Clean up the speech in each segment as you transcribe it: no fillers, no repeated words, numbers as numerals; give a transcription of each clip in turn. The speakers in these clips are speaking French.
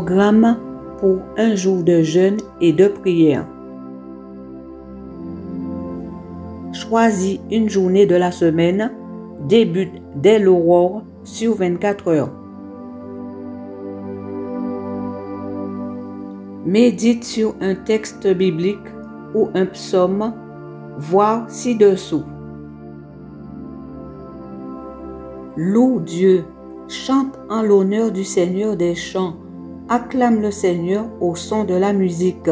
Programme pour un jour de jeûne et de prière. Choisis une journée de la semaine, débute dès l'aurore sur 24 heures. Médite sur un texte biblique ou un psaume, voir ci-dessous. Loue Dieu, chante en l'honneur du Seigneur des chants, acclame le Seigneur au son de la musique,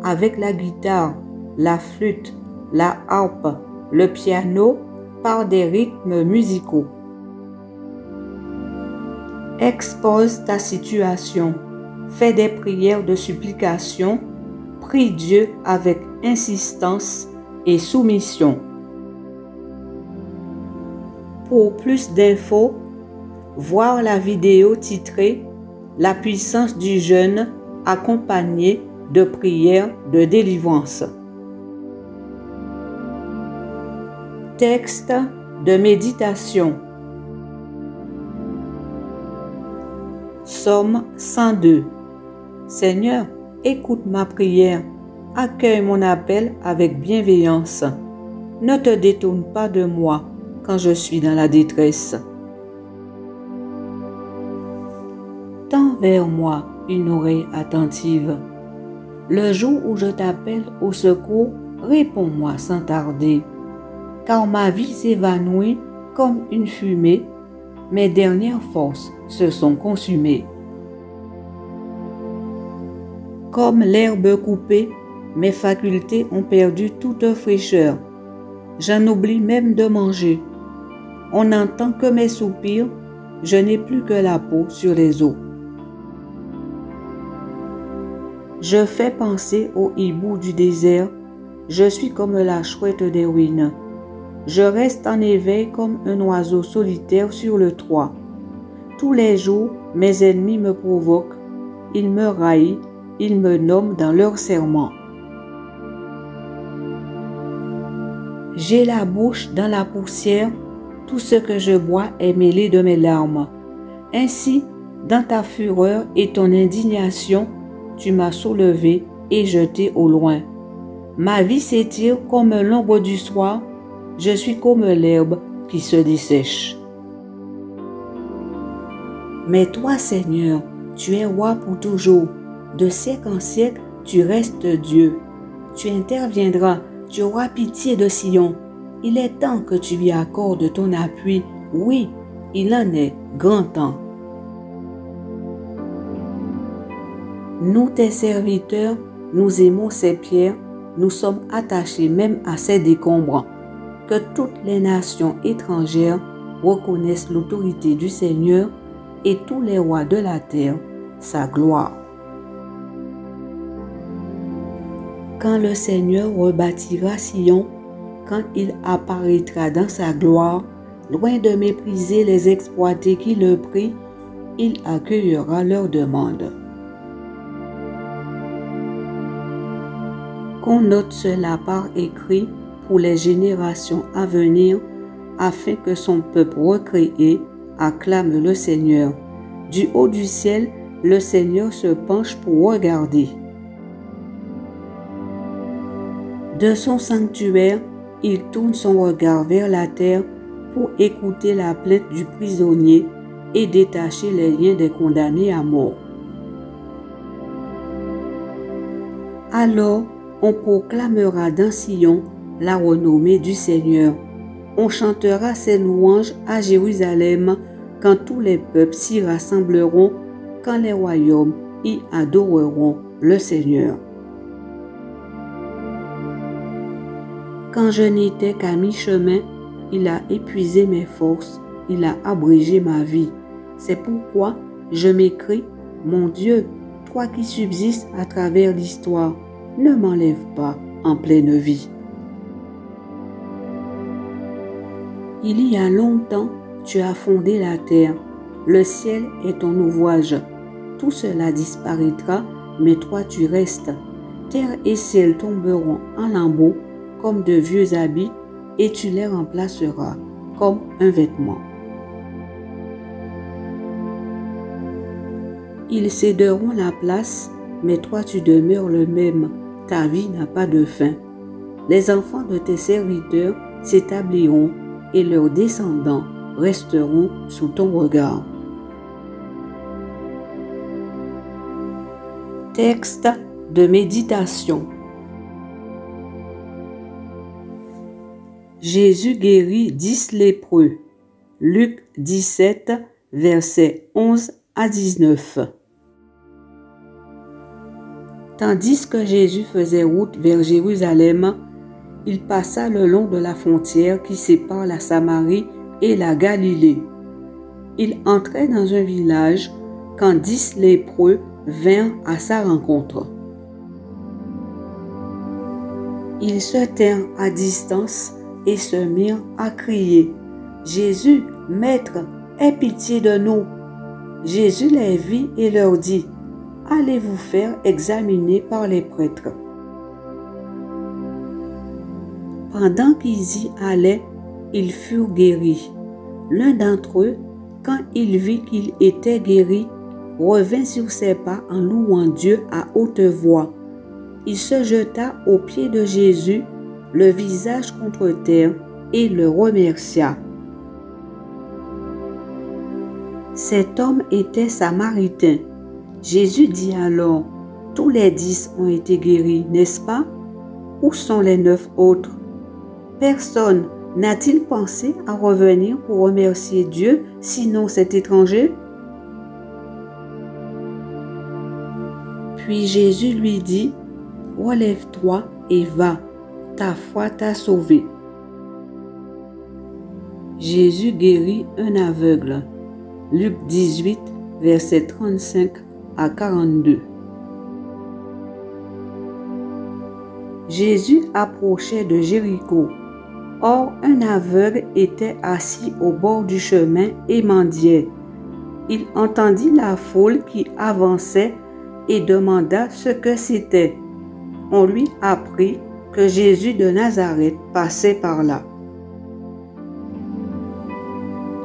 avec la guitare, la flûte, la harpe, le piano, par des rythmes musicaux. Expose ta situation, fais des prières de supplication, prie Dieu avec insistance et soumission. Pour plus d'infos, voir la vidéo titrée « La puissance du jeûne accompagnée de prières de délivrance ». Texte de méditation. Psaume 102. Seigneur, écoute ma prière, accueille mon appel avec bienveillance. Ne te détourne pas de moi quand je suis dans la détresse. Tends vers moi une oreille attentive. Le jour où je t'appelle au secours, réponds-moi sans tarder. Car ma vie s'évanouit comme une fumée, mes dernières forces se sont consumées. Comme l'herbe coupée, mes facultés ont perdu toute fraîcheur. J'en oublie même de manger. On n'entend que mes soupirs, je n'ai plus que la peau sur les os. Je fais penser au hibou du désert, je suis comme la chouette des ruines. Je reste en éveil comme un oiseau solitaire sur le toit. Tous les jours, mes ennemis me provoquent, ils me raillent, ils me nomment dans leurs serments. J'ai la bouche dans la poussière, tout ce que je bois est mêlé de mes larmes. Ainsi, dans ta fureur et ton indignation, tu m'as soulevé et jeté au loin. Ma vie s'étire comme l'ombre du soir, je suis comme l'herbe qui se dessèche. Mais toi, Seigneur, tu es roi pour toujours. De siècle en siècle, tu restes Dieu. Tu interviendras, tu auras pitié de Sion. Il est temps que tu lui accordes ton appui. Oui, il en est grand temps. Nous, tes serviteurs, nous aimons ces pierres, nous sommes attachés même à ces décombres. Que toutes les nations étrangères reconnaissent l'autorité du Seigneur et tous les rois de la terre sa gloire. Quand le Seigneur rebâtira Sion, quand il apparaîtra dans sa gloire, loin de mépriser les exploités qui le prient, il accueillera leurs demandes. Qu'on note cela par écrit pour les générations à venir, afin que son peuple recréé acclame le Seigneur. Du haut du ciel, le Seigneur se penche pour regarder. De son sanctuaire, il tourne son regard vers la terre pour écouter la plainte du prisonnier et détacher les liens des condamnés à mort. Alors, on proclamera dans Sion la renommée du Seigneur. On chantera ses louanges à Jérusalem quand tous les peuples s'y rassembleront, quand les royaumes y adoreront le Seigneur. Quand je n'étais qu'à mi-chemin, il a épuisé mes forces, il a abrégé ma vie. C'est pourquoi je m'écrie, mon Dieu, toi qui subsistes à travers l'histoire, ne m'enlève pas en pleine vie. Il y a longtemps, tu as fondé la terre. Le ciel est ton ouvrage. Tout cela disparaîtra, mais toi tu restes. Terre et ciel tomberont en lambeaux comme de vieux habits, et tu les remplaceras comme un vêtement. Ils céderont la place, mais toi tu demeures le même. Ta vie n'a pas de fin. Les enfants de tes serviteurs s'établiront et leurs descendants resteront sous ton regard. Texte de méditation. Jésus guérit 10 lépreux. Luc 17, versets 11 à 19. Tandis que Jésus faisait route vers Jérusalem, il passa le long de la frontière qui sépare la Samarie et la Galilée. Il entrait dans un village quand 10 lépreux vinrent à sa rencontre. Ils se tinrent à distance et se mirent à crier « Jésus, Maître, aie pitié de nous !» Jésus les vit et leur dit « Allez vous faire examiner par les prêtres. » Pendant qu'ils y allaient, ils furent guéris. L'un d'entre eux, quand il vit qu'il était guéri, revint sur ses pas en louant Dieu à haute voix. Il se jeta aux pieds de Jésus, le visage contre terre, et le remercia. Cet homme était samaritain. Jésus dit alors, « Tous les 10 ont été guéris, n'est-ce pas? Où sont les 9 autres? Personne n'a-t-il pensé à revenir pour remercier Dieu, sinon cet étranger? » Puis Jésus lui dit, « Relève-toi et va, ta foi t'a sauvé. » Jésus guérit un aveugle. Luc 18, versets 35 à 42. Jésus approchait de Jéricho. Or, un aveugle était assis au bord du chemin et mendiait. Il entendit la foule qui avançait et demanda ce que c'était. On lui apprit que Jésus de Nazareth passait par là.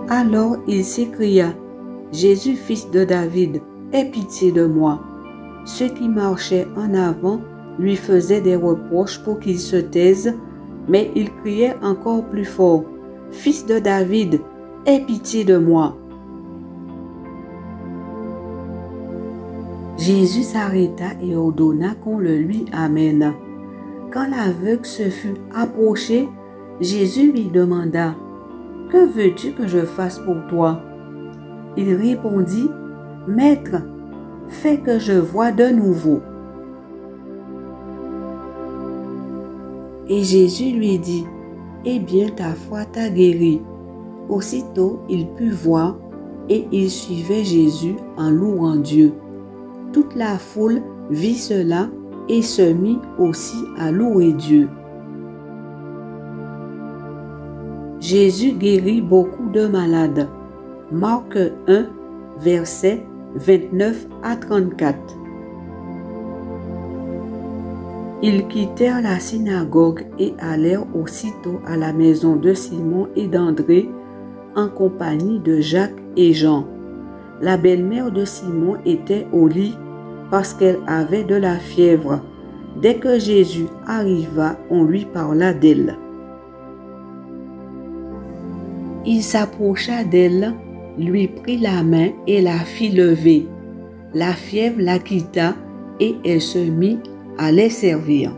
Alors il s'écria, « Jésus, fils de David, aie pitié de moi. » Ceux qui marchaient en avant lui faisaient des reproches pour qu'il se taise, mais il criait encore plus fort, « Fils de David, aie pitié de moi. » Jésus s'arrêta et ordonna qu'on le lui amène. Quand l'aveugle se fut approché, Jésus lui demanda, « Que veux-tu que je fasse pour toi? » Il répondit, « Maître, fais que je voie de nouveau. » Et Jésus lui dit, « Eh bien, ta foi t'a guéri. » Aussitôt, il put voir et il suivait Jésus en louant Dieu. Toute la foule vit cela et se mit aussi à louer Dieu. Jésus guérit beaucoup de malades. Marc 1, versets 29 à 34. Ils quittèrent la synagogue et allèrent aussitôt à la maison de Simon et d'André en compagnie de Jacques et Jean. La belle-mère de Simon était au lit parce qu'elle avait de la fièvre. Dès que Jésus arriva, on lui parla d'elle. Il s'approcha d'elle, lui prit la main et la fit lever. La fièvre la quitta et elle se mit à les servir.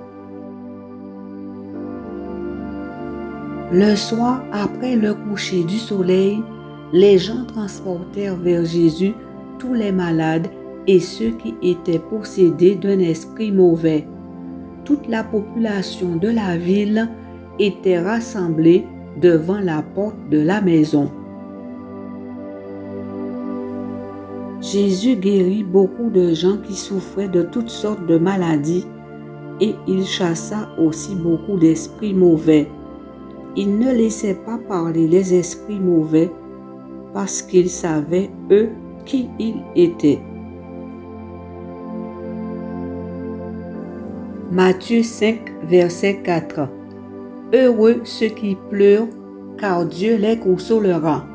Le soir, après le coucher du soleil, les gens transportèrent vers Jésus tous les malades et ceux qui étaient possédés d'un esprit mauvais. Toute la population de la ville était rassemblée devant la porte de la maison. Jésus guérit beaucoup de gens qui souffraient de toutes sortes de maladies et il chassa aussi beaucoup d'esprits mauvais. Il ne laissait pas parler les esprits mauvais parce qu'il savait, eux, qui il était. Matthieu 5, verset 4. Heureux ceux qui pleurent, car Dieu les consolera.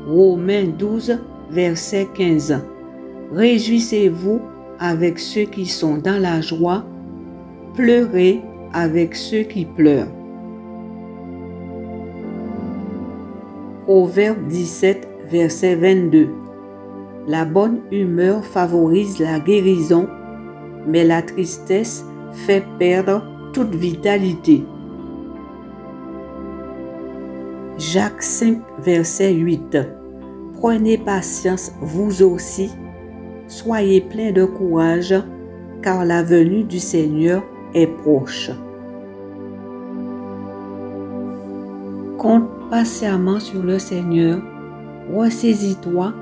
Romains 12, verset 15. Réjouissez-vous avec ceux qui sont dans la joie, pleurez avec ceux qui pleurent. Proverbe 17, verset 22. La bonne humeur favorise la guérison, mais la tristesse fait perdre toute vitalité. Jacques 5, verset 8. Prenez patience vous aussi, soyez pleins de courage, car la venue du Seigneur est proche. Compte patiemment sur le Seigneur, ressaisis-toi,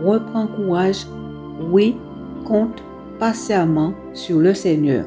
reprends courage, oui, compte patiemment sur le Seigneur.